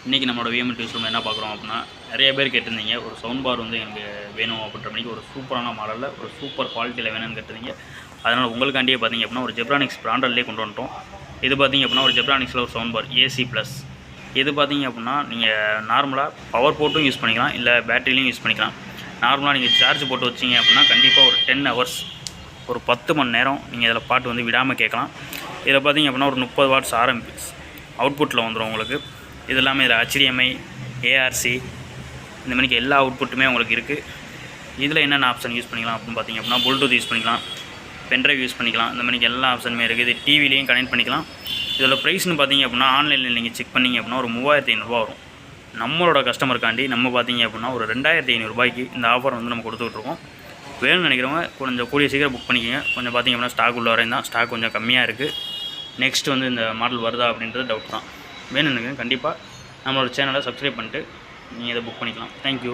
இன்றைக்கி நம்மளோட VML டியூஸ் room என்ன பார்க்குறோம் அப்படின்னா, நிறைய பேர் கேட்டிருந்தீங்க ஒரு சவுண்ட் பார் வந்து எனக்கு வேணும் அப்படின்ற மாதிரி ஒரு சூப்பரான மாடலில் ஒரு சூப்பர் குவாலிட்டியில் வேணும்னு கேட்டிருந்தீங்க. அதனால் உங்களுக்காண்டியே பார்த்திங்க அப்படின்னா ஒரு ஜெப்ரானிக்ஸ் பிராண்டட்லேயே கொண்டு வந்துட்டோம். இது பார்த்திங்க அப்படின்னா ஒரு ஜெப்ரானிக்ஸில் ஒரு சவுண்ட் பார் ஏசி ப்ளஸ். இது பார்த்திங்க அப்படின்னா நீங்கள் நார்மலாக பவர் போட்டும் யூஸ் பண்ணிக்கலாம், இல்லை பேட்டரிலையும் யூஸ் பண்ணிக்கலாம். நார்மலாக நீங்கள் சார்ஜ் போட்டு வச்சிங்க அப்படின்னா கண்டிப்பாக ஒரு 10 ஹவர்ஸ் ஒரு 10 மணி நேரம் நீங்கள் இதில் பாட்டு வந்து விடாமல் கேட்கலாம். இதில் பார்த்திங்க அப்படின்னா ஒரு 30 வாட்ஸ் ஆர்எம்பிஎஸ் அவுட்புட்டில் வந்துடும் உங்களுக்கு. இது எல்லாமே இதில் HDMI, ARC இந்த மாதிரிக்கு எல்லா அவுட்புட்டுமே உங்களுக்கு இருக்குது. இதில் என்னென்ன ஆப்ஷன் யூஸ் பண்ணிக்கலாம் அப்படின்னு பார்த்திங்க அப்படின்னா ப்ளூடூத் யூஸ் பண்ணிக்கலாம், பென்ட்ரைவ் யூஸ் பண்ணிக்கலாம். இந்த மாதிரிக்கு எல்லா ஆப்ஷனுமே இருக்குது. இது டிவிலையும் கனெக்ட் பண்ணிக்கலாம். இதில் ப்ரைஸ்னு பார்த்திங்க அப்படின்னா ஆன்லைனில் நீங்கள் செக் பண்ணிங்க அப்படின்னா ஒரு 3500 வரும். நம்மளோட கஸ்டமருக்காண்டி நம்ம பார்த்திங்க அப்படின்னா ஒரு 2500 ரூபாய்க்கு இந்த ஆஃபர் வந்து நம்ம கொடுத்துட்ருக்கோம். வேணும்னு நினைக்கிறவங்க கொஞ்சம் கூடிய சீக்கிரம் புக் பண்ணிக்கோங்க. கொஞ்சம் பார்த்திங்க அப்படின்னா ஸ்டாக் உள்ள வரையும் தான், ஸ்டாக் கொஞ்சம் கம்மியாக இருக்குது. நெக்ஸ்ட் வந்து இந்த மாடல் வருதா அப்படின்றது டவுட் தான். வேணும்னு கண்டிப்பாக நம்மளோட சேனலை சப்ஸ்கிரைப் பண்ணிட்டு நீங்கள் இதை புக் பண்ணிக்கலாம். தேங்க்யூ.